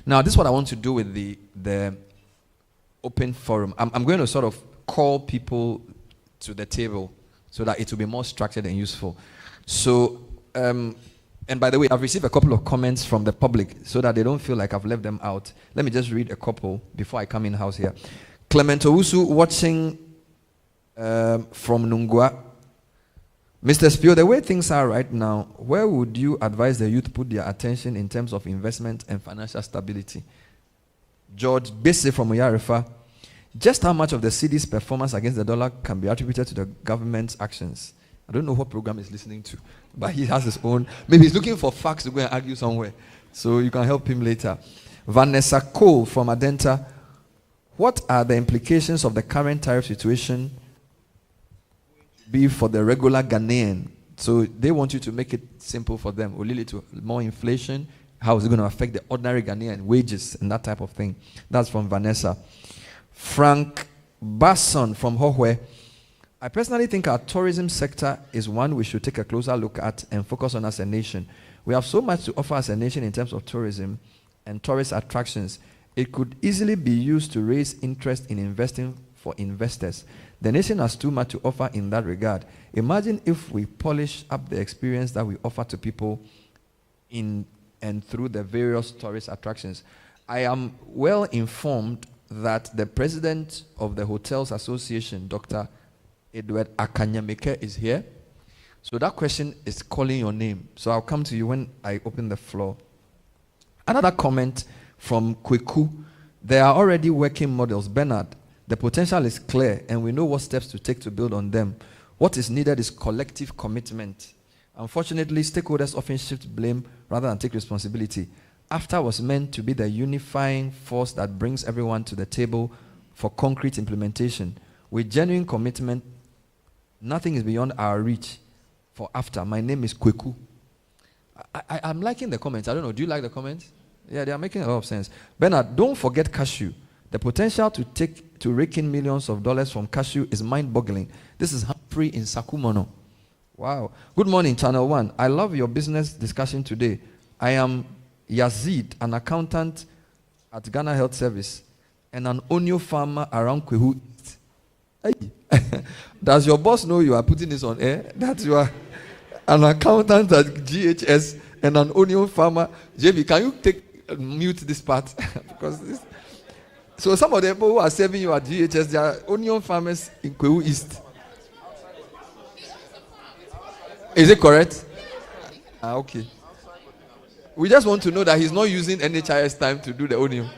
Now, this is what I want to do with the open forum. I'm going to sort of call people to the table so that it will be more structured and useful. So, and by the way, I've received a couple of comments from the public so that they don't feel like I've left them out. Let me just read a couple before I come in-house here. Clement Owusu watching from Nungwa. Mr. Spio, the way things are right now, where would you advise the youth put their attention in terms of investment and financial stability? George Besse from Uyarifa. Just how much of the city's performance against the dollar can be attributed to the government's actions? I don't know what program he's listening to, but he has his own. Maybe he's looking for facts to go and argue somewhere. So you can help him later. Vanessa Cole from Adenta. What are the implications of the current tariff situation be for the regular Ghanaian? So they want you to make it simple for them. Will it lead to more inflation? How is it going to affect the ordinary Ghanaian wages and that type of thing? That's from Vanessa. Frank Basson from Hohwe. I personally think our tourism sector is one we should take a closer look at and focus on as a nation. We have so much to offer as a nation in terms of tourism and tourist attractions. It could easily be used to raise interest in investing for investors. The nation has too much to offer in that regard. Imagine if we polish up the experience that we offer to people in and through the various tourist attractions. I am well informed that the president of the Hotels Association, Dr. Edward Akanyameke, is here. So that question is calling your name. So I'll come to you when I open the floor. Another comment from Kweku. There are already working models. Bernard, the potential is clear and we know what steps to take to build on them. What is needed is collective commitment. Unfortunately, stakeholders often shift blame rather than take responsibility. AFTA was meant to be the unifying force that brings everyone to the table for concrete implementation. With genuine commitment, nothing is beyond our reach for AFTA. My name is Kweku. I'm liking the comments. I don't know. Do you like the comments? Yeah, they are making a lot of sense. Bernard, don't forget cashew. The potential to rake in millions of dollars from cashew is mind-boggling. This is Humphrey in Sakumono. Wow. Good morning, ChannelOne. I love your business discussion today. I am Yazid, an accountant at Ghana Health Service and an onion farmer around Kwehu. Hey. Does your boss know you are putting this on air? That you are an accountant at GHS and an onion farmer. JB, can you mute this part? Because this. So some of the people who are serving you at GHS, they are onion farmers in Kwehu East. Is it correct? Okay. We just want to know that he's not using NHIS time to do the onion.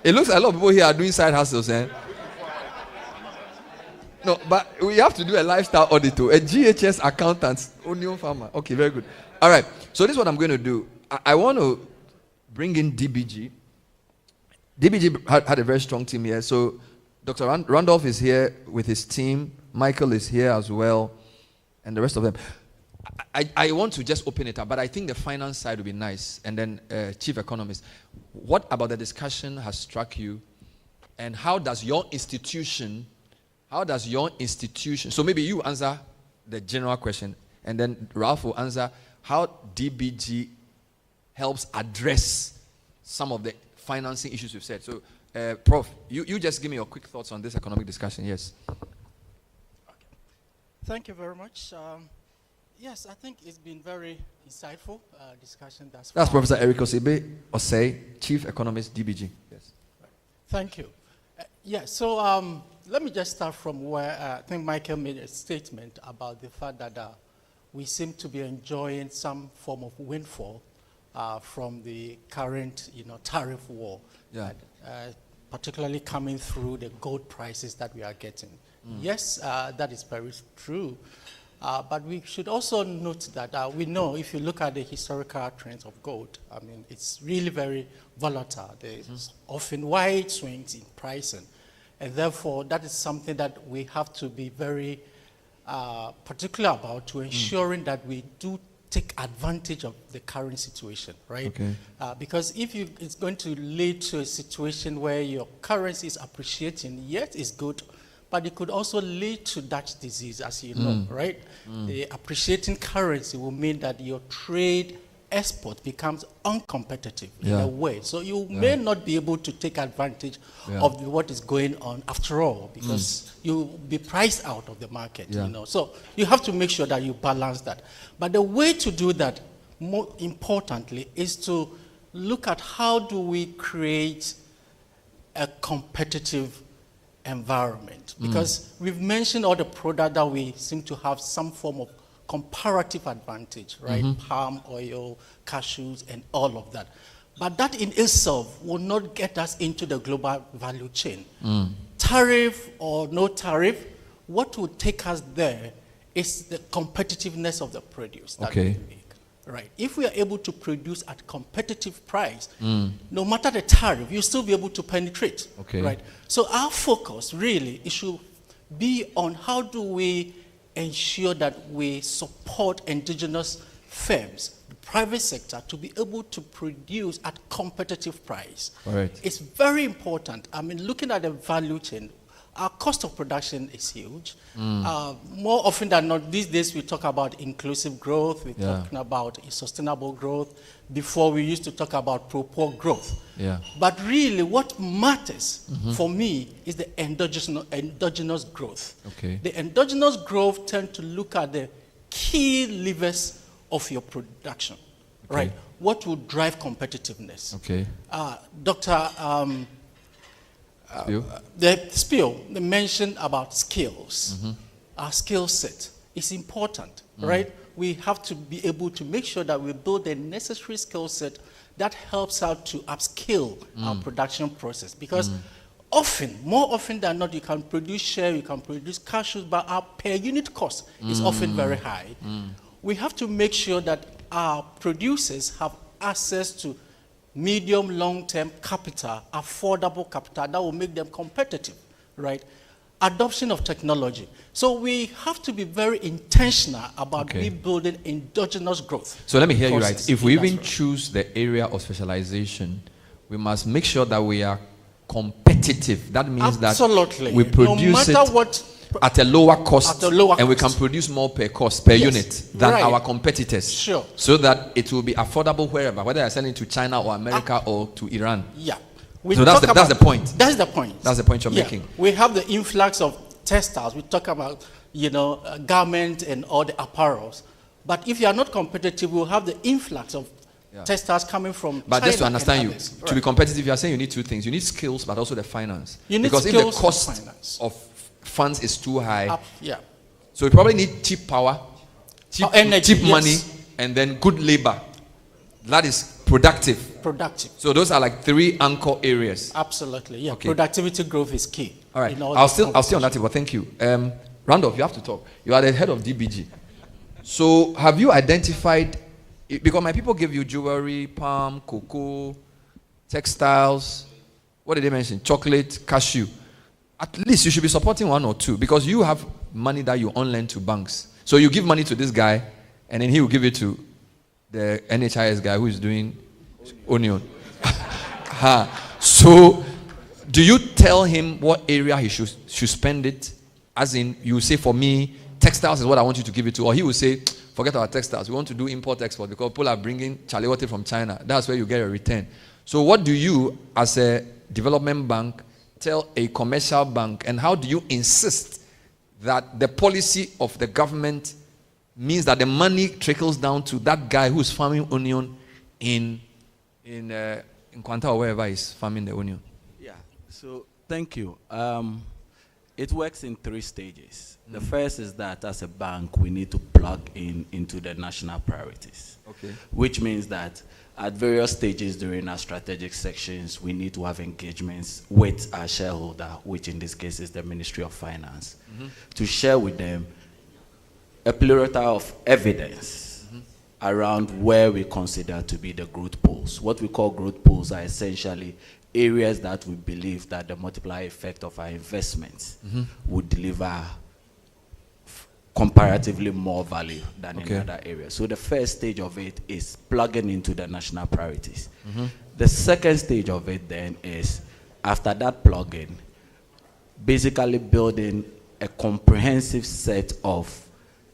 It looks like a lot of people here are doing side hustles, eh? No, but we have to do a lifestyle audit too. A GHS accountant, onion farmer. Okay, very good. All right. So this is what I'm going to do. I want to bring in DBG. DBG had a very strong team here. So Dr. Randolph is here with his team. Michael is here as well. And the rest of them. I want to just open it up, but I think the finance side would be nice. And then chief economist, what about the discussion has struck you? And how does your institution, so maybe you answer the general question, and then Ralph will answer how DBG helps address some of the financing issues we've said. So, Prof, you just give me your quick thoughts on this economic discussion. Yes. Okay. Thank you very much. Yes, I think it's been very insightful discussion thus far. That's Professor Eric Osei, Chief Economist, DBG. Yes. Thank you. So let me just start from where I think Michael made a statement about the fact that we seem to be enjoying some form of windfall from the current, tariff war, particularly coming through the gold prices that we are getting. Yes, that is very true. But we should also note that we know if you look at the historical trends of gold, I mean, it's really very volatile. There's often wide swings in pricing. And therefore, that is something that we have to be very particular about to ensuring that we do take advantage of the current situation, right? Okay. Because if it's going to lead to a situation where your currency is appreciating, yet it's good, but it could also lead to Dutch disease, as you know, right? The appreciating currency will mean that your trade export becomes uncompetitive in a way. So you may not be able to take advantage of what is going on after all, because you'll be priced out of the market, you know. So you have to make sure that you balance that. But the way to do that, more importantly, is to look at how do we create a competitive environment. Because we've mentioned all the products that we seem to have some form of comparative advantage, right? Palm oil, cashews, and all of that. But that in itself will not get us into the global value chain. Tariff or no tariff, what will take us there is the competitiveness of the produce that we make. Right. If we are able to produce at competitive price, no matter the tariff, you'll still be able to penetrate. Right. So our focus really should be on how do we ensure that we support indigenous firms, the private sector, to be able to produce at competitive price. It's very important. I mean, looking at the value chain, our cost of production is huge. More often than not, these days we talk about inclusive growth, we're talking about sustainable growth. Before, we used to talk about pro-poor growth. But really, what matters for me is the endogenous growth. The endogenous growth tend to look at the key levers of your production, right? What will drive competitiveness? Dr. They mentioned about skills. Our skill set is important, right? We have to be able to make sure that we build the necessary skill set that helps out to upskill our production process. Because more often than not, you can produce shea, you can produce cashews, but our per unit cost is often very high. We have to make sure that our producers have access to medium, long-term capital, affordable capital that will make them competitive, right? Adoption of technology. So we have to be very intentional about rebuilding endogenous growth. So let me hear you right. If we even choose the area of specialization, we must make sure that we are competitive. That means that we produce at a lower cost, and we can produce more per unit than our competitors. So that it will be affordable wherever, whether you're selling to China or America or to Iran. So that's the point. That's the point. That's the point you're making. We have the influx of textiles. We talk about, garment and all the apparels. But if you are not competitive, we'll have the influx of textiles coming from China. But just to understand you, to be competitive, you are saying you need two things. You need skills, but also the finance. Because if the cost of funds is too high, so we probably need cheap power, cheap money, and then good labor. That is productive. So those are like three anchor areas. Absolutely, Productivity growth is key. All right, I'll stay on that table. Thank you. Randolph, you have to talk. You are the head of DBG. So have you identified, because my people give you jewelry, palm, cocoa, textiles, what did they mention? Chocolate, cashew. At least you should be supporting one or two, because you have money that you on-lend to banks. So you give money to this guy, and then he will give it to the NHIS guy who is doing onion. So do you tell him what area he should spend it? As in, you say, for me, textiles is what I want you to give it to. Or he will say, forget our textiles. We want to do import-export because people are bringing chalewote from China. That's where you get a return. So what do you, as a development bank, tell a commercial bank, and how do you insist that the policy of the government means that the money trickles down to that guy who's farming onion in Kwanta or wherever he's farming the onion? So thank you. It works in 3 stages. The first is that as a bank, we need to plug into the national priorities, which means that at various stages during our strategic sections, we need to have engagements with our shareholder, which in this case is the Ministry of Finance, to share with them a plethora of evidence around where we consider to be the growth pools. What we call growth pools are essentially areas that we believe that the multiplier effect of our investments would deliver comparatively more value than in other areas. So the first stage of it is plugging into the national priorities. The second stage of it then is, after that plug-in, basically building a comprehensive set of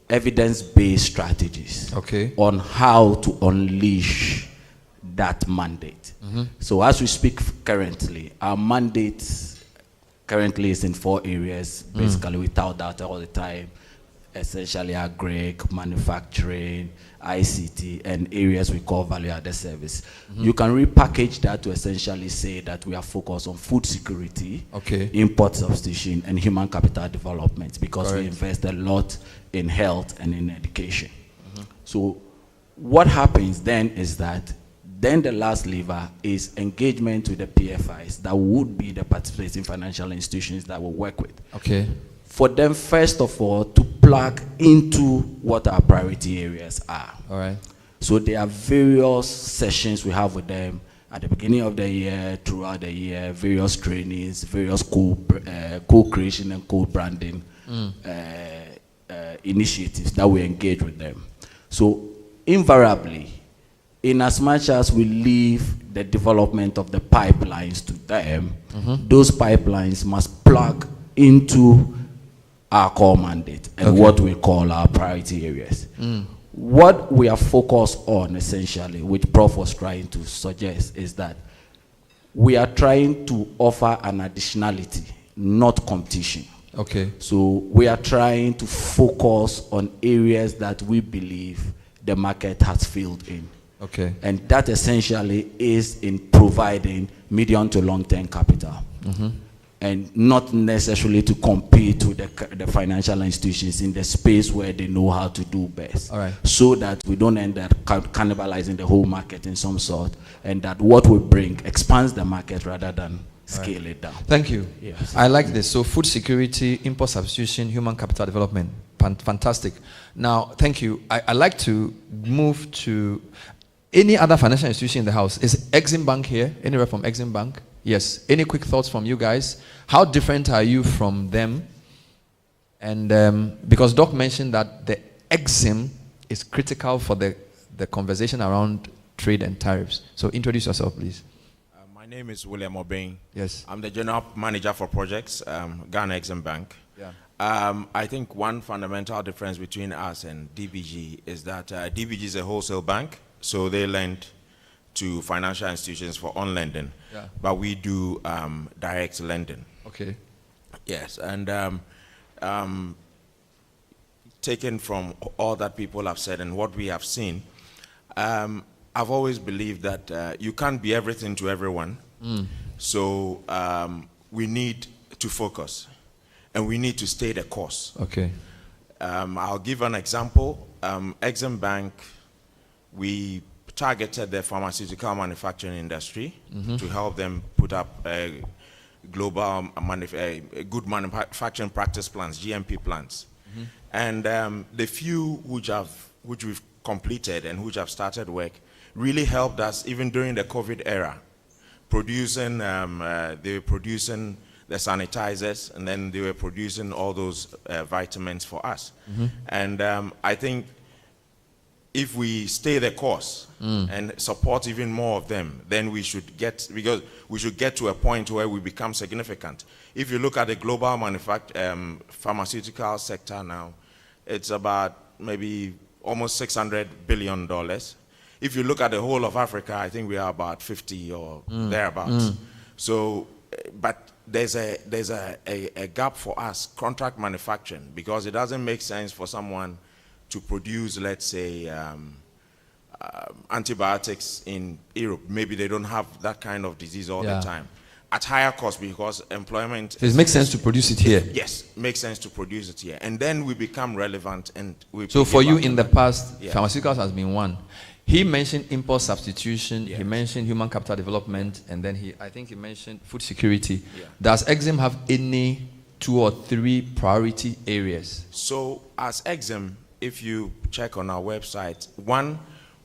evidence-based strategies on how to unleash that mandate. So as we speak currently, our mandate currently is in 4 areas, basically without that all the time, essentially agric, manufacturing, ICT, and areas we call value-added service. You can repackage that to essentially say that we are focused on food security, import substitution, and human capital development, because we invest a lot in health and in education. So what happens then is that then the last lever is engagement with the PFIs that would be the participating financial institutions that we work with. For them, first of all, to plug into what our priority areas are. So there are various sessions we have with them at the beginning of the year, throughout the year, various trainings, various co-creation and co-branding initiatives that we engage with them. So invariably, in as much as we leave the development of the pipelines to them, those pipelines must plug into our core mandate and what we call our priority areas. What we are focused on, essentially, which Prof was trying to suggest, is that we are trying to offer an additionality, not competition. So we are trying to focus on areas that we believe the market has failed in. And that essentially is in providing medium to long-term capital. And not necessarily to compete with the financial institutions in the space where they know how to do best. So that we don't end up cannibalizing the whole market in some sort, and that what we bring expands the market rather than scale it down. Thank you. I like this. So food security, import substitution, human capital development. Fantastic. Now, thank you. I like to move to any other financial institution in the house. Is Exim Bank here? Anywhere from Exim Bank? Yes. Any quick thoughts from you guys? How different are you from them? And because Doc mentioned that the Exim is critical for the conversation around trade and tariffs. So introduce yourself, please. My name is William Obeng. Yes. I'm the General Manager for Projects, Ghana Exim Bank. I think one fundamental difference between us and DBG is that DBG is a wholesale bank, so they lend to financial institutions for on-lending, but we do direct lending. Yes, and taken from all that people have said and what we have seen, I've always believed that you can't be everything to everyone. So we need to focus, and we need to stay the course. I'll give an example. Exim Bank, we targeted the pharmaceutical manufacturing industry to help them put up a global good manufacturing practice plans, GMP plans. And the few which we've completed and which have started work really helped us even during the COVID era. Producing, they were producing the sanitizers, and then they were producing all those vitamins for us. And I think if we stay the course and support even more of them, then we should get to a point where we become significant. If you look at the global pharmaceutical sector now, it's about maybe almost $600 billion. If you look at the whole of Africa, I think we are about 50 or thereabouts. So, but there's a gap for us, contract manufacturing, because it doesn't make sense for someone to produce, let's say, antibiotics in Europe. Maybe they don't have that kind of disease all the time. At higher cost, because employment... So it makes sense to produce it here? Yes, makes sense to produce it here. And then we become relevant, and we... So for you in the past, pharmaceuticals has been one. He mentioned import substitution, he mentioned human capital development, and then I think he mentioned food security. Does Exim have any 2 or 3 priority areas? So as Exim, if you check on our website, 1,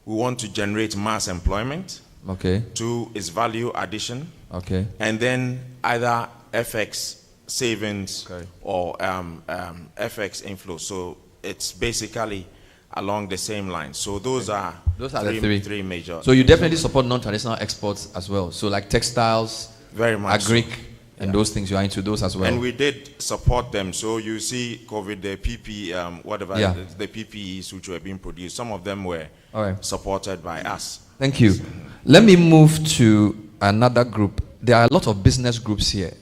we want to generate mass employment. 2 is value addition. And then either FX savings or FX inflow. So it's basically along the same line. So those are the three major. So you definitely support non-traditional exports as well. So like textiles, very much agric, and those things, you are into those as well. And we did support them. So you see, COVID, the the PPEs which were being produced, some of them were supported by us. Thank you. Let me move to another group. There are a lot of business groups here.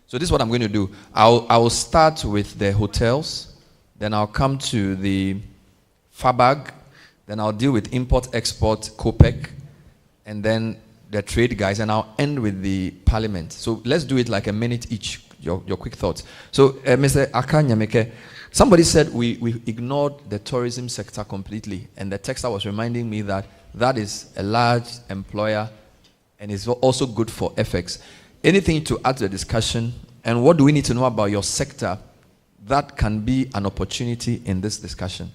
So this is what I'm going to do. I will start with the hotels, then I'll come to the FABAG, then I'll deal with import-export, COPEC, and then the trade guys, and I'll end with the parliament. So let's do it like a minute each, your quick thoughts. So Mr. Akanyameke, somebody said we ignored the tourism sector completely, and the texter was reminding me that that is a large employer and is also good for FX. Anything to add to the discussion, and what do we need to know about your sector that can be an opportunity in this discussion?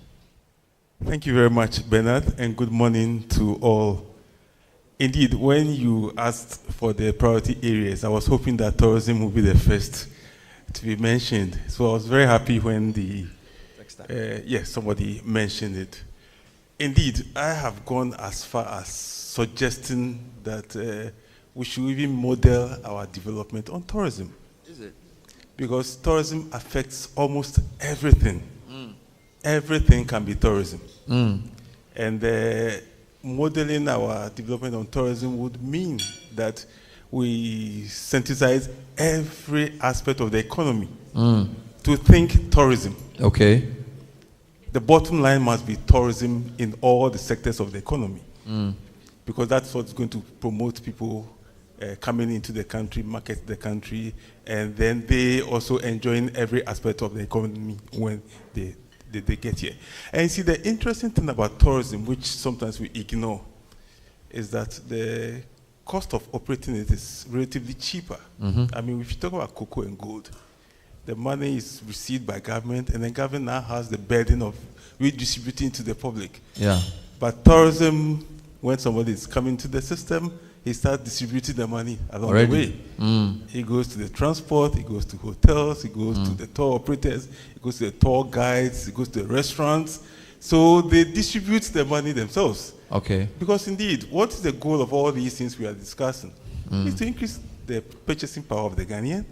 Thank you very much, Bernard, and good morning to all. Indeed, when you asked for the priority areas, I was hoping that tourism would be the first to be mentioned. So I was very happy when somebody mentioned it. Indeed, I have gone as far as suggesting that we should even model our development on tourism. Is it? Because tourism affects almost everything. Everything can be tourism. And modeling our development on tourism would mean that we synthesize every aspect of the economy to think tourism. Okay. The bottom line must be tourism in all the sectors of the economy, because that's what's going to promote people coming into the country, market the country, and then they also enjoying every aspect of the economy when they get here. And you see, the interesting thing about tourism, which sometimes we ignore, is that the cost of operating it is relatively cheaper. I mean, if you talk about cocoa and gold, the money is received by government, and the government now has the burden of redistributing to the public. Yeah. But tourism, when somebody is coming to the system, he starts distributing the money along the way. He goes to the transport, he goes to hotels, he goes to the tour operators, he goes to the tour guides, he goes to the restaurants. So they distribute the money themselves. Okay. Because indeed, what is the goal of all these things we are discussing? Is to increase the purchasing power of the Ghanaian,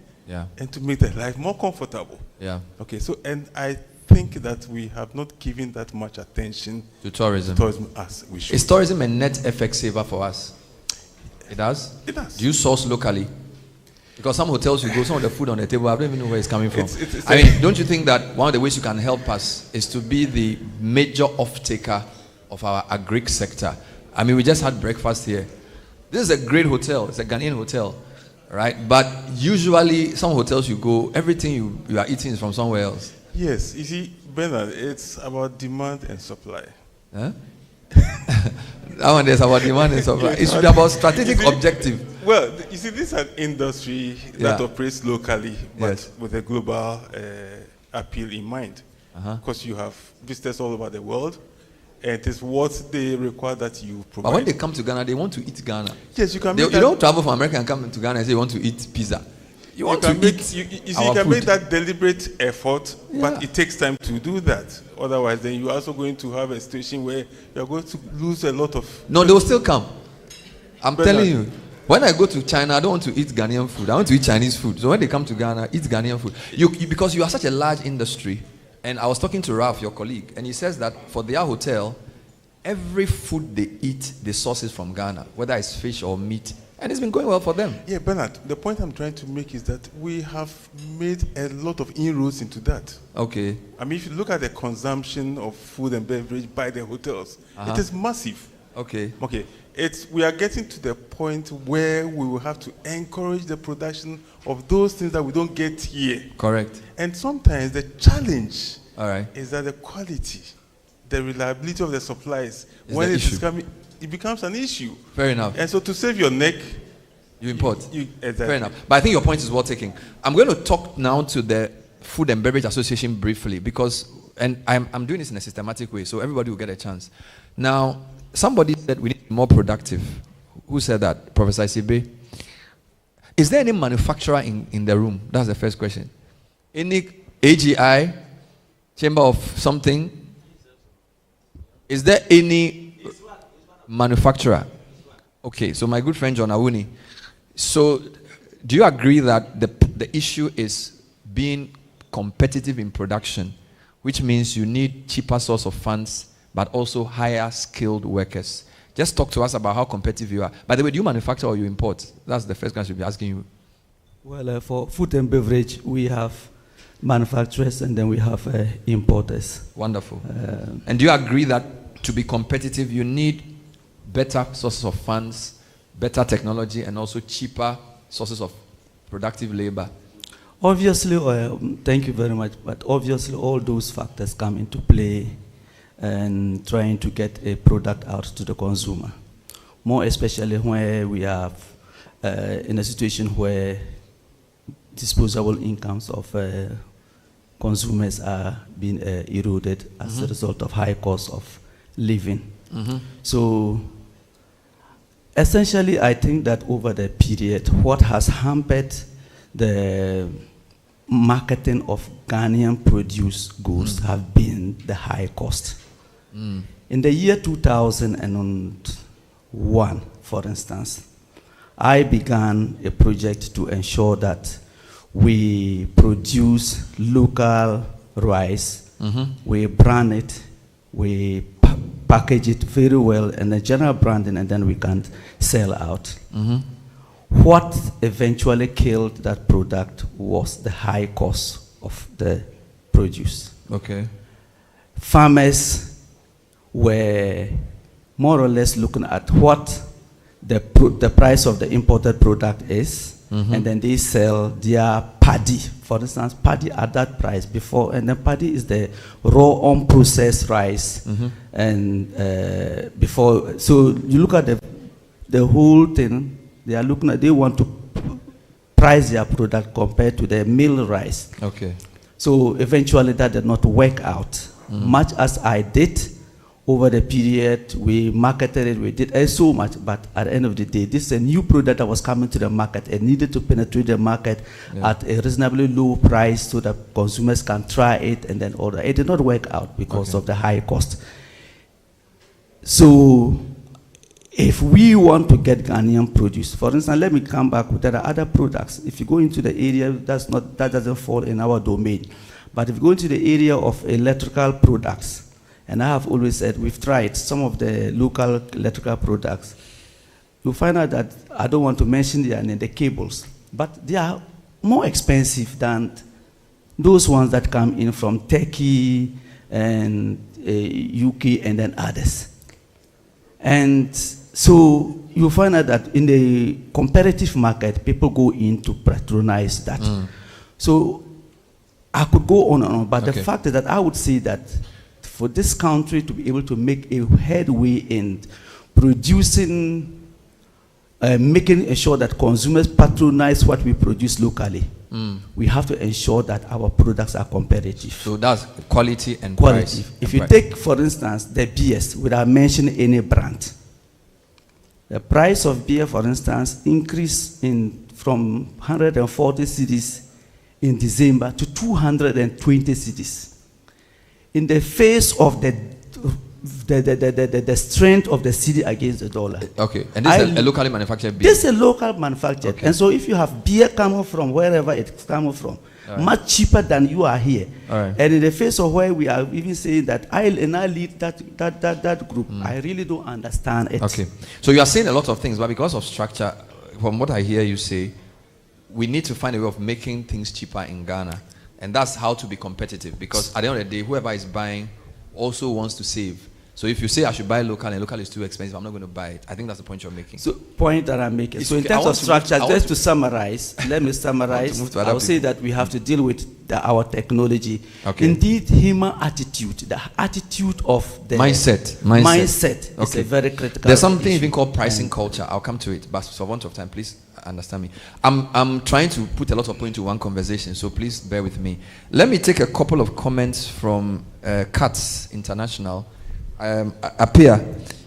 and to make their life more comfortable. Yeah. Okay, so, and I think that we have not given that much attention to tourism as we should. Is tourism a net FX saver for us? It does? It does. Do you source locally? Because some hotels you go, some of the food on the table, I don't even know where it's coming from. I mean, don't you think that one of the ways you can help us is to be the major off-taker of our agric sector? I mean, we just had breakfast here. This is a great hotel. It's a Ghanaian hotel, right? But usually, some hotels you go, everything you are eating is from somewhere else. Yes. You see, Bernard, it's about demand and supply. Huh? That one is about demand and supply. It should be about strategic objective. Well, you see, this is an industry that operates locally, but with a global appeal in mind. Because you have visitors all over the world, and it is what they require that you provide. But when they come to Ghana, they want to eat Ghana. Yes, you can. You don't travel from America and come to Ghana and say you want to eat pizza. You want to eat you can make that deliberate effort, but it takes time to do that. Otherwise, then you're also going to have a situation where you're going to lose a lot of... No, they will still come. I'm telling you. When I go to China, I don't want to eat Ghanaian food. I want to eat Chinese food. So when they come to Ghana, eat Ghanaian food. Because you are such a large industry. And I was talking to Ralph, your colleague, and he says that for their hotel, every food they eat, they source it from Ghana, whether it's fish or meat. And it's been going well for them. Yeah, Bernard, the point I'm trying to make is that we have made a lot of inroads into that. Okay. I mean, if you look at the consumption of food and beverage by the hotels, it is massive. Okay. Okay. We are getting to the point where we will have to encourage the production of those things that we don't get here. Correct. And sometimes the challenge is that the quality, the reliability of the supplies, when it is coming, it becomes an issue. Fair enough. And so to save your neck, you import. Exactly. Fair enough. But I think your point is well taken. I'm going to talk now to the Food and Beverage Association briefly because, and I'm doing this in a systematic way, so everybody will get a chance. Now, somebody said we need to be more productive. Who said that? Professor Isibe. Is there any manufacturer in the room? That's the first question. Any AGI, Chamber of something? Is there any manufacturer? Okay, so my good friend John Awuni. So do you agree that the issue is being competitive in production, which means you need cheaper source of funds, but also higher skilled workers? Just talk to us about how competitive you are. By the way, do you manufacture or you import? That's the first question I'll be asking you. Well, for food and beverage, we have manufacturers and then we have importers. Wonderful. And do you agree that to be competitive, you need better sources of funds, better technology, and also cheaper sources of productive labor? Obviously, thank you very much, but obviously all those factors come into play and trying to get a product out to the consumer. More especially where we have in a situation where disposable incomes of consumers are being eroded as a result of high cost of living. So essentially, I think that over the period, what has hampered the marketing of Ghanaian produce goods have been the high cost. In the year 2001, for instance, I began a project to ensure that we produce local rice, we brand it, we package it very well, and the general branding, and then we can sell out. What eventually killed that product was the high cost of the produce. Okay. Farmers were more or less looking at what the price of the imported product is, and then they sell their paddy, for instance, paddy at that price before, and then paddy is the raw unprocessed rice, and before, so you look at the whole thing, they are looking at, they want to price their product compared to the mill rice. Okay. So eventually that did not work out. Much as I did over the period, we marketed it, we did so much, but at the end of the day, this is a new product that was coming to the market and needed to penetrate the market at a reasonably low price so that consumers can try it and then order. It did not work out because of the high cost. So if we want to get Ghanaian produce, for instance, let me come back, there are other products. If you go into the area, that doesn't fall in our domain. But if you go into the area of electrical products, and I have always said, we've tried some of the local electrical products. You'll find out that, I don't want to mention their name, the Cabals, but they are more expensive than those ones that come in from Turkey and UK and then others. And so you'll find out that in the competitive market, people go in to patronize that. So I could go on and on, but the fact is that I would say that for this country to be able to make a headway in producing, making sure that consumers patronize what we produce locally, we have to ensure that our products are competitive. So that's quality and price. If you take, for instance, the beers, without mentioning any brand, the price of beer, for instance, increased from 140 cedis in December to 220 cedis. In the face of the strength of the cedi against the dollar. Okay, and this is a locally manufactured beer? This is a local manufactured. Okay. And so if you have beer coming from wherever it's coming from, much cheaper than you are here. And in the face of where we are even saying that I lead that group, I really don't understand it. Okay, so you are saying a lot of things, but because of structure, from what I hear you say, we need to find a way of making things cheaper in Ghana. And that's how to be competitive, because at the end of the day, whoever is buying also wants to save. So if you say I should buy local and local is too expensive, I'm not going to buy it. I think that's the point you're making. So point that I'm making. So in terms of structure, just to summarize, let me summarize. I will say that we have to deal with our technology. Indeed, human attitude, the attitude of the mindset is a very critical There's something issue. even called pricing culture. I'll come to it, but for want of time, please understand me. I'm trying to put a lot of points into one conversation, so please bear with me. Let me take a couple of comments from CATS International. Apia,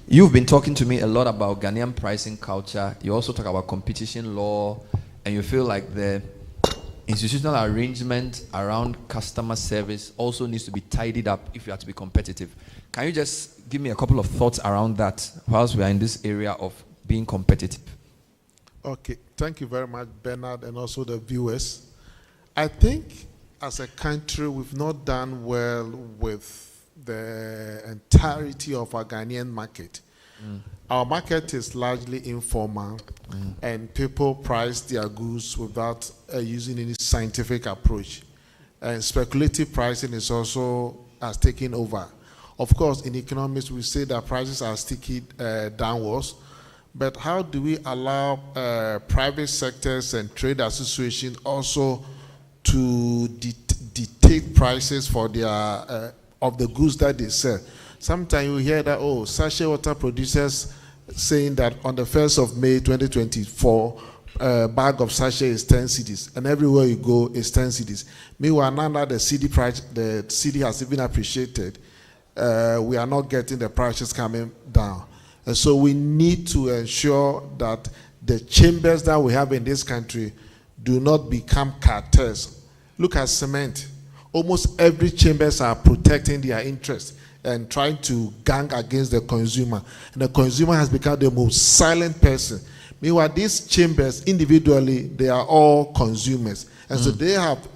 you've been talking to me a lot about Ghanaian pricing culture. You also talk about competition law, and you feel like the institutional arrangement around customer service also needs to be tidied up if you are to be competitive. Can you just give me a couple of thoughts around that whilst we are in this area of being competitive? Okay, thank you very much, Bernard, and also the viewers. I think as a country, we've not done well with the entirety of our Ghanaian market. Our market is largely informal, and people price their goods without using any scientific approach. And speculative pricing is also has taken over. Of course, in economics, we say that prices are sticky downwards, but how do we allow private sectors and trade associations also to dictate prices for their of the goods that they sell? Sometimes you hear that, oh, sachet water producers saying that on the 1st of May 2024, a bag of sachet is 10 cedis, and everywhere you go is 10 cedis. Meanwhile, now that the CD price, the CD has even appreciated, we are not getting the prices coming down. And so we need to ensure that the chambers that we have in this country do not become cartels. Look at cement. Almost every chambers are protecting their interests and trying to gang against the consumer. And the consumer has become the most silent person. Meanwhile, these chambers, individually, they are all consumers. And so they have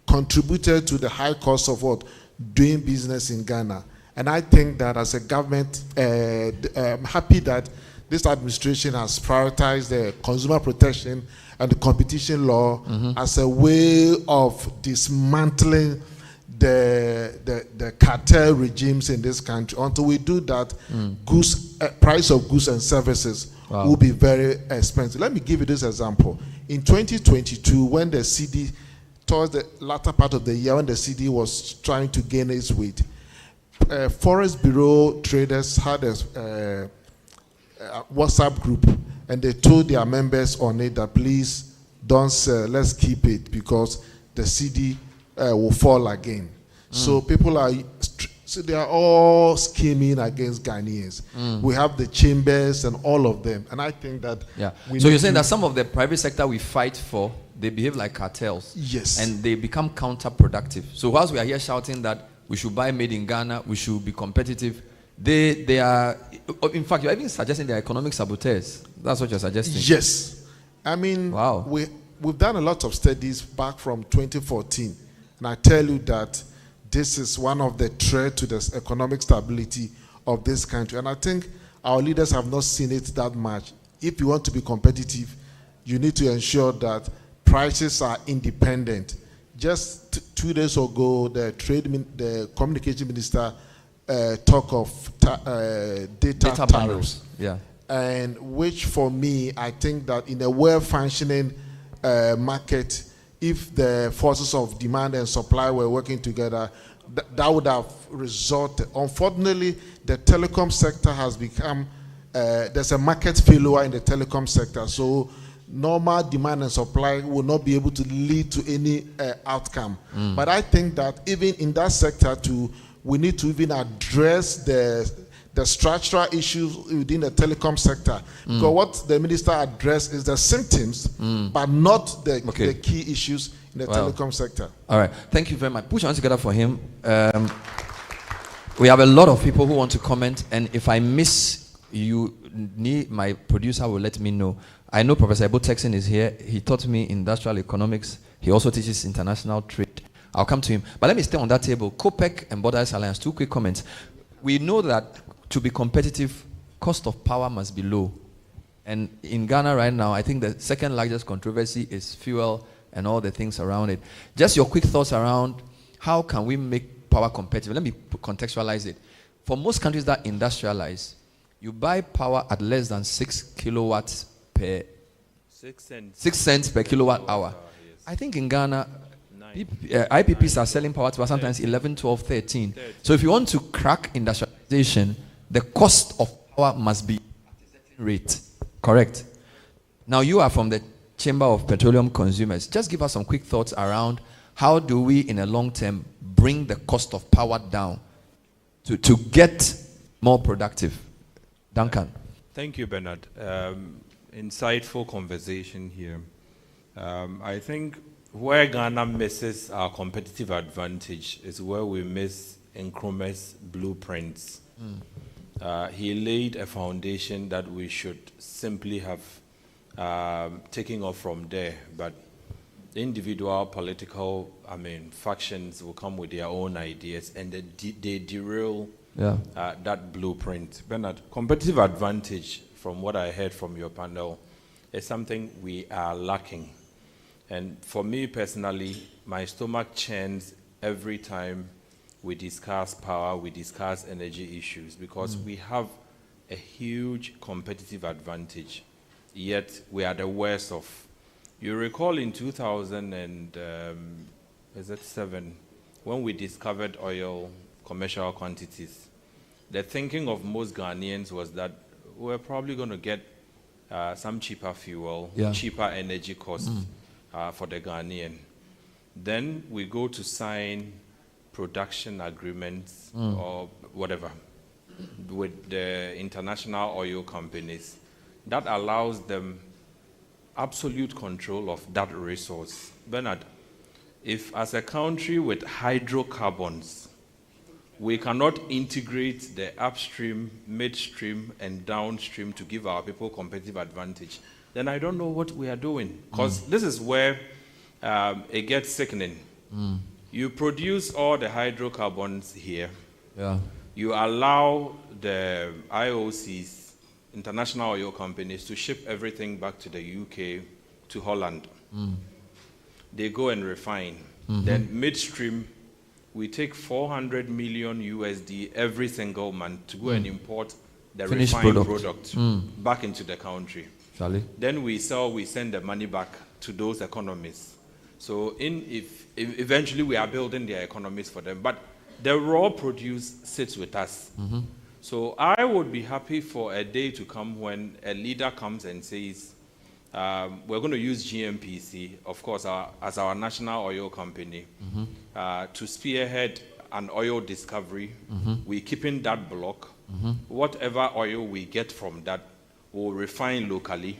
contributed to the high cost of what? Doing business in Ghana. And I think that as a government, I'm happy that this administration has prioritized the consumer protection and the competition law as a way of dismantling the cartel regimes in this country. Until we do that, price of goods and services will be very expensive. Let me give you this example. In 2022, when the CD, towards the latter part of the year, when the CD was trying to gain its weight, Forest Bureau traders had a WhatsApp group, and they told their members on it that please don't sell, let's keep it because the CD will fall again. So people are, so they are all scheming against Ghanaians. We have the chambers and all of them, and I think that. Yeah. So you're saying that some of the private sector we fight for, they behave like cartels. Yes. And they become counterproductive. So whilst we are here shouting that we should buy made in Ghana, we should be competitive, they are, in fact, you're even suggesting they are economic saboteurs. That's what you're suggesting. Yes. I mean, wow. We've done a lot of studies back from 2014, and I tell you that this is one of the threats to the economic stability of this country. And I think our leaders have not seen it that much. If you want to be competitive, you need to ensure that prices are independent. Just 2 days ago, the communication minister talked of data tariffs. Yeah. And which for me, I think that in a well-functioning market, if the forces of demand and supply were working together, that would have resulted. Unfortunately, the telecom sector has become, there's a market failure in the telecom sector. So normal demand and supply will not be able to lead to any outcome. But I think that even in that sector too, we need to even address the structural issues within the telecom sector. Because what the minister addressed is the symptoms, but not the key issues in the telecom sector. All right. Thank you very much. Put your hands together for him. We have a lot of people who want to comment, and if I miss you, my producer will let me know. I know Professor Ebo Texan is here. He taught me industrial economics. He also teaches international trade. I'll come to him. But let me stay on that table. COPEC and Borders Alliance, 2 quick comments. We know that to be competitive, cost of power must be low. And in Ghana right now, I think the second largest controversy is fuel and all the things around it. Just your quick thoughts around how can we make power competitive? Let me contextualize it. For most countries that industrialize, you buy power at less than 6 kilowatts per 6 cents per kilowatt hour. Yes. I think in Ghana, IPPs are selling power to us sometimes 11, 12, 13. So if you want to crack industrialization, the cost of power must be at a certain rate. Correct? Now you are from the Chamber of Petroleum Consumers. Just give us some quick thoughts around how do we in a long term bring the cost of power down to get more productive. Duncan. Thank you, Bernard. Insightful conversation here. I think where Ghana misses our competitive advantage is where we miss Nkrumah's blueprints. He laid a foundation that we should simply have taking off from there. But individual political, factions will come with their own ideas, and they derail that blueprint. Bernard, competitive advantage, from what I heard from your panel, is something we are lacking. And for me personally, my stomach churns every time we discuss power, we discuss energy issues, because we have a huge competitive advantage, yet we are the worst of. You recall in 2007, when we discovered oil commercial quantities, the thinking of most Ghanaians was that we're probably going to get some cheaper fuel, cheaper energy costs for the Ghanaian. Then we go to sign production agreements or whatever with the international oil companies that allows them absolute control of that resource. Bernard, if as a country with hydrocarbons, we cannot integrate the upstream, midstream, and downstream to give our people competitive advantage, then I don't know what we are doing. Because this is where it gets sickening. You produce all the hydrocarbons here. You allow the IOCs, international oil companies, to ship everything back to the UK, to Holland. They go and refine. Then midstream, we take 400 million USD every single month to go and import the finished refined product back into the country. Then we sell, we send the money back to those economies. So if eventually we are building their economies for them, but the raw produce sits with us. So I would be happy for a day to come when a leader comes and says, we're going to use GMPC, of course, as our national oil company, to spearhead an oil discovery. We're keeping that block. Whatever oil we get from that, we'll refine locally.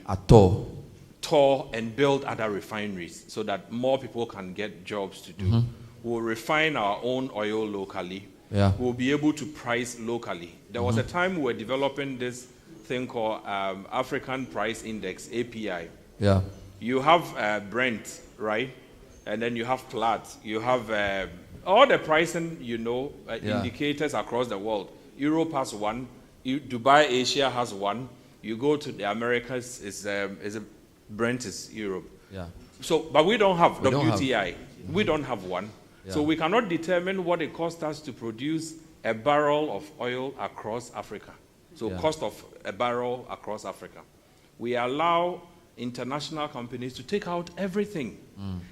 Tour and build other refineries so that more people can get jobs to do. We'll refine our own oil locally. We'll be able to price locally. There was a time we were developing this thing called African Price Index, API. You have Brent, right? And then you have Platts. You have all the pricing, indicators across the world. Europe has one. Dubai, Asia has one. You go to the Americas, Brent is Europe. So, but we don't have WTI. We don't have one. So we cannot determine what it costs us to produce a barrel of oil across Africa. So cost of a barrel across Africa. We allow international companies to take out everything.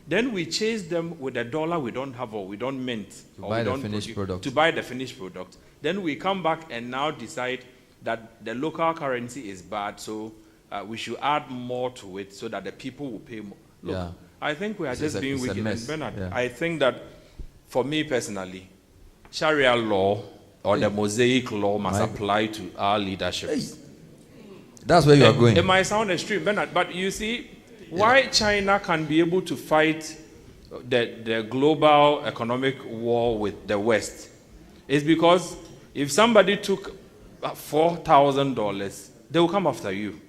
Then we chase them with a dollar we don't have or we don't mint. To buy the finished product. To buy the finished product. Then we come back and now decide that the local currency is bad, so we should add more to it so that the people will pay more. Look, I think we are just being wicked. And Bernard, I think that for me personally, Sharia law or the Mosaic law must apply to our leadership. That's where you are going. It might sound extreme, Bernard, but you see, why China can be able to fight the global economic war with the West is because if somebody took $4,000, they will come after you.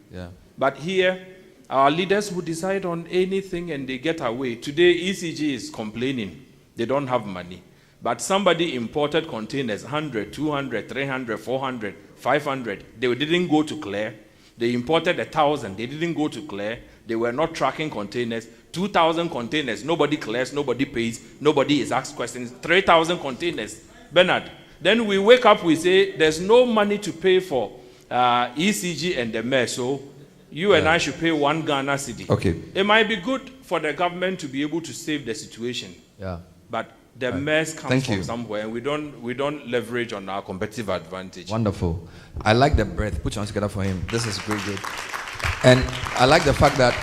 But here, our leaders will decide on anything and they get away. Today, ECG is complaining. They don't have money. But somebody imported containers, 100, 200, 300, 400, 500. They didn't go to clear. They imported 1,000. They didn't go to clear. They were not tracking containers. 2,000 containers. Nobody clears. Nobody pays. Nobody is asked questions. 3,000 containers. Bernard, then we wake up, we say, there's no money to pay for ECG and the mayor. So you and I should pay 1 Ghana cedi. It might be good for the government to be able to save the situation. But the mess comes from somewhere, and we don't leverage on our competitive advantage. Wonderful. I like the breath. Put your hands together for him. This is very good. And I like the fact that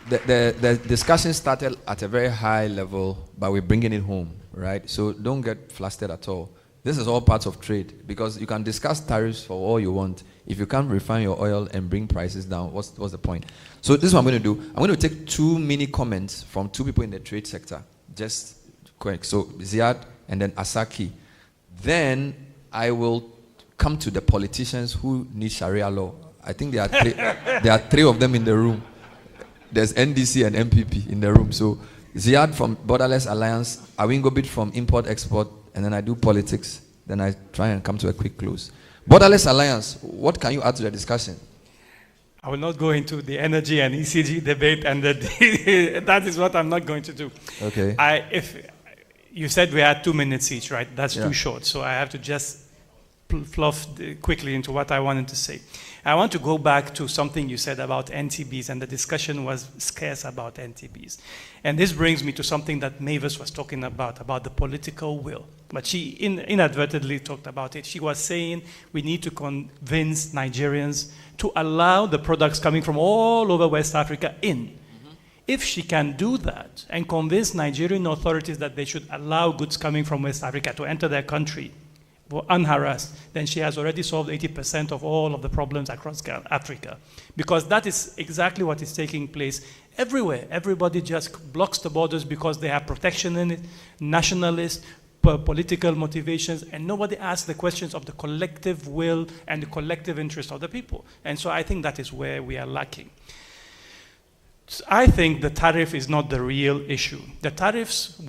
the discussion started at a very high level, but we're bringing it home, right? So don't get flustered at all. This is all parts of trade, because you can discuss tariffs for all you want. If you can't refine your oil and bring prices down, what's the point? So this is what I'm going to do. I'm going to take 2 mini comments from 2 people in the trade sector. Just quick. So Ziad and then Asaki. Then I will come to the politicians who need Sharia law I think there are three of them in the room. There's NDC and MPP in the room. So Ziad from Borderless Alliance, Awingobit from Import Export, and then I do politics. Then I try and come to a quick close. Borderless Alliance, what can you add to the discussion? I will not go into the energy and ECG debate, and that is what I'm not going to do. Okay. If you said we had 2 minutes each, right? That's too short, so I have to just fluff quickly into what I wanted to say. I want to go back to something you said about NTBs, and the discussion was scarce about NTBs. And this brings me to something that Mavis was talking about the political will. But she inadvertently talked about it. She was saying we need to convince Nigerians to allow the products coming from all over West Africa in. Mm-hmm. If she can do that and convince Nigerian authorities that they should allow goods coming from West Africa to enter their country unharassed, then she has already solved 80% of all of the problems across Africa. Because that is exactly what is taking place everywhere. Everybody just blocks the borders because they have protectionist, nationalist, political motivations, and nobody asks the questions of the collective will and the collective interest of the people. And so I think that is where we are lacking. I think the tariff is not the real issue. The tariffs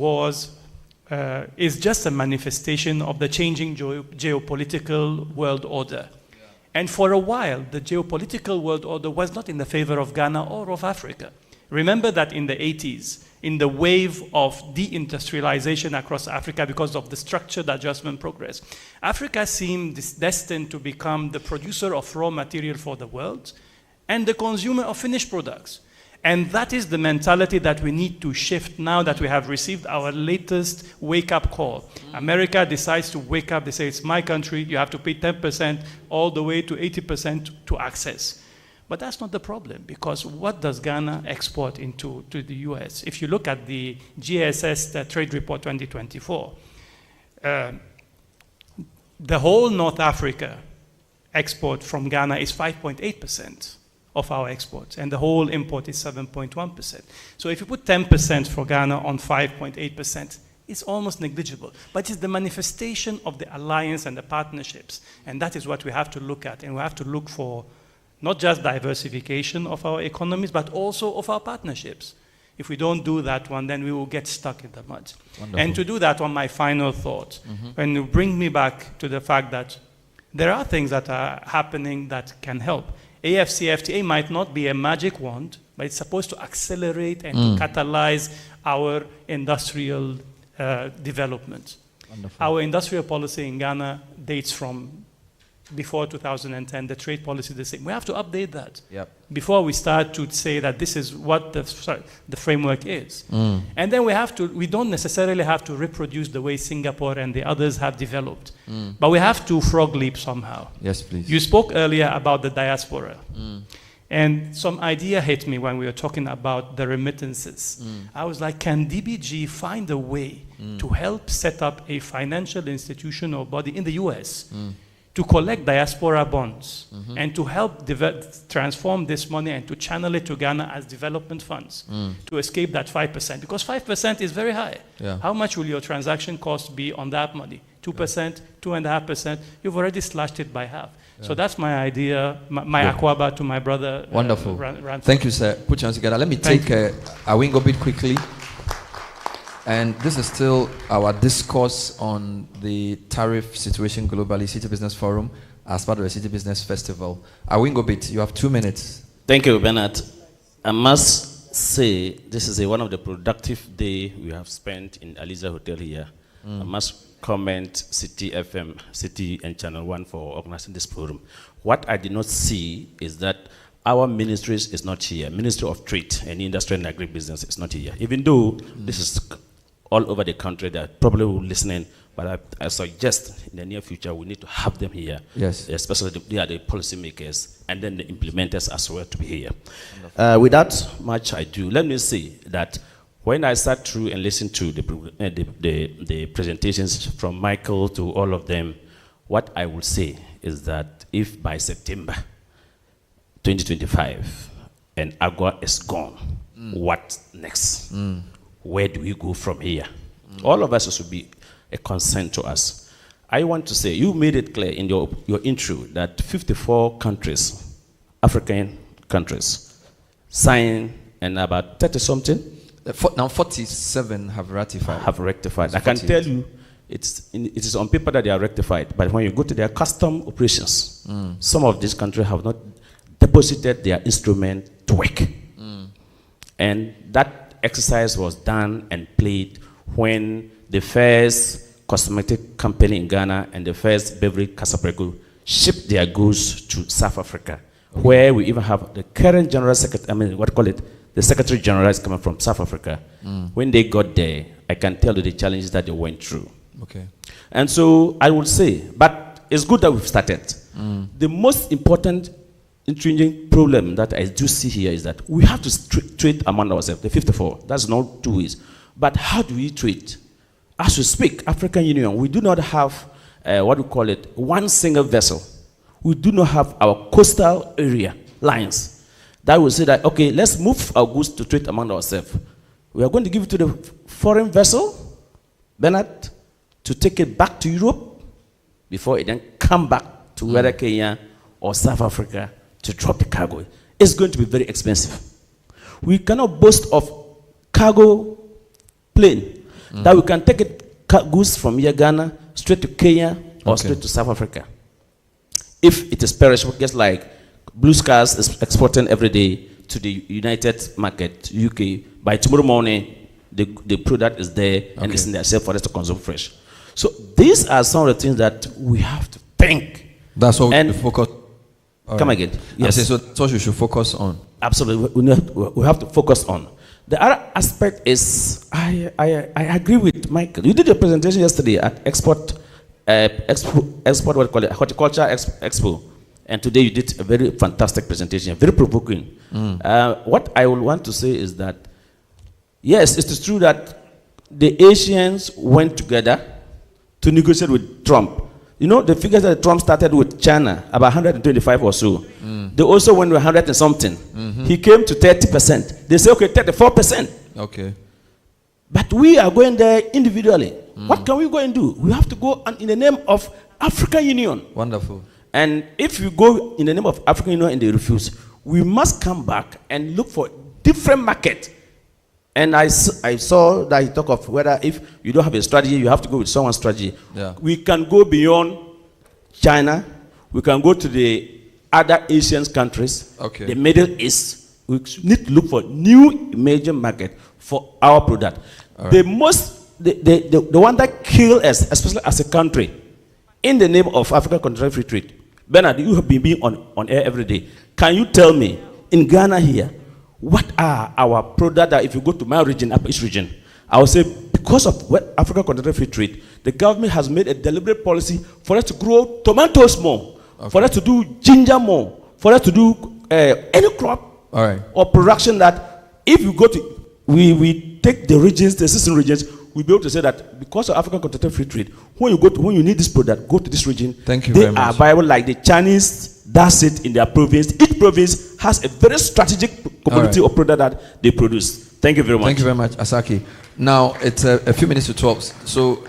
is just a manifestation of the changing geopolitical world order. Yeah. And for a while, the geopolitical world order was not in the favor of Ghana or of Africa. Remember that in the 80s, in the wave of deindustrialization across Africa because of the structured adjustment progress, Africa seemed destined to become the producer of raw material for the world and the consumer of finished products. And that is the mentality that we need to shift now that we have received our latest wake-up call. America decides to wake up. They say, it's my country. You have to pay 10% all the way to 80% to access. But that's not the problem, because what does Ghana export to the US? If you look at the GSS Trade Report 2024, the whole North Africa export from Ghana is 5.8%. Of our exports, and the whole import is 7.1%. So if you put 10% for Ghana on 5.8%, it's almost negligible. But it's the manifestation of the alliance and the partnerships, and that is what we have to look at, and we have to look for not just diversification of our economies, but also of our partnerships. If we don't do that one, then we will get stuck in the mud. Wonderful. And to do that one, my final thought, when you bring me back to the fact that there are things that are happening that can help. AFCFTA might not be a magic wand, but it's supposed to accelerate and to catalyze our industrial development. Wonderful. Our industrial policy in Ghana dates from before 2010, the trade policy is the same. We have to update that before we start to say that this is what the framework is. And then we don't necessarily have to reproduce the way Singapore and the others have developed, but we have to frog leap somehow. Yes, please. You spoke earlier about the diaspora. And some idea hit me when we were talking about the remittances. I was like, can DBG find a way to help set up a financial institution or body in the US to collect diaspora bonds and to help transform this money and to channel it to Ghana as development funds to escape that 5%? Because 5% is very high. Yeah. How much will your transaction cost be on that money? 2%, 2.5%? You've already slashed it by half. Yeah. So that's my idea, my aquaba to my brother. Wonderful. Thank you, sir. Put your hands together. Let me take a Awingobit quickly. And this is still our discourse on the tariff situation globally, City Business Forum, as part of the City Business Festival. Awingobit, you have 2 minutes. Thank you, Bernard. I must say this is one of the productive days we have spent in Aliza Hotel here. I must comment City FM, City and ChannelOne for organizing this forum. What I did not see is that our ministries is not here. Ministry of Trade and Industry and Agribusiness is not here. Even though this is all over the country, they're probably listening, but I suggest in the near future we need to have them here. Yes. Especially they are the policymakers and then the implementers as well to be here. Without much ado, let me say that when I sat through and listened to the presentations from Michael to all of them, what I will say is that if by September 2025 and AGUA is gone, what next? Where do we go from here? All of us should be a concern to us. I want to say, you made it clear in your intro that 54 countries African countries signed, and about 30-something now 47 have ratified. Have rectified. I can tell you, it is on paper that they are rectified, but when you go to their custom operations, some of these countries have not deposited their instrument to work. And that exercise was done and played when the first cosmetic company in Ghana and the first beverage Casapreco shipped their goods to South Africa, where we even have the current general secretary, the secretary general is coming from South Africa. When they got there, I can tell you the challenges that they went through. Okay. And so I would say, but it's good that we've started. The most important intriguing problem that I do see here is that we have to trade among ourselves, the 54. That's not two ways. But how do we trade? As we speak, African Union, we do not have, one single vessel. We do not have our coastal area lines. That will say that, okay, let's move our goods to trade among ourselves. We are going to give it to the foreign vessel, Bernard, to take it back to Europe before it then come back to whether Kenya or South Africa to drop the cargo. It's going to be very expensive. We cannot boast of cargo plane that we can take it goods from here, Ghana, straight to Kenya or straight to South Africa. If it is perishable, just like Blue Skies is exporting every day to the United market, UK, by tomorrow morning, the product is there and it's in their shelf for us to consume fresh. So these are some of the things that we have to think. That's what we focus on. Come again. Yes. So that's what you should focus on. Absolutely. We have to focus on. The other aspect is, I agree with Michael. You did a presentation yesterday at Horticulture Expo. And today you did a very fantastic presentation, very provoking. What I would want to say is that, yes, it is true that the Asians went together to negotiate with Trump. You know, the figures that Trump started with China, about 125 or so. They also went with 100 and something. He came to 30%. They say, okay, 34%. Okay. But we are going there individually. What can we go and do? We have to go in the name of African Union. Wonderful. And if you go in the name of African Union and they refuse, we must come back and look for different market. And I saw that he talked of whether if you don't have a strategy, you have to go with someone's strategy. Yeah. We can go beyond China. We can go to the other Asian countries, the Middle East. We need to look for new emerging market for our product. Right. The one that kills us, especially as a country, in the name of African Continental Free Trade. Bernard, you have been being on air every day. Can you tell me, in Ghana here, what are our products that if you go to my region, Upper East region, I would say because of African Continental Free Trade, the government has made a deliberate policy for us to grow tomatoes more, for us to do ginger more, for us to do any crop or production that if you go to, we take the regions, the 16 regions, we'll be able to say that because of African Continental Free Trade, when you need this product, go to this region. Thank you very much. They are viable like the Chinese, that's it in their province. Each province has a very strategic commodity or product that they produce. Thank you very much. Thank you very much, Asaki. Now, it's a few minutes to 12. So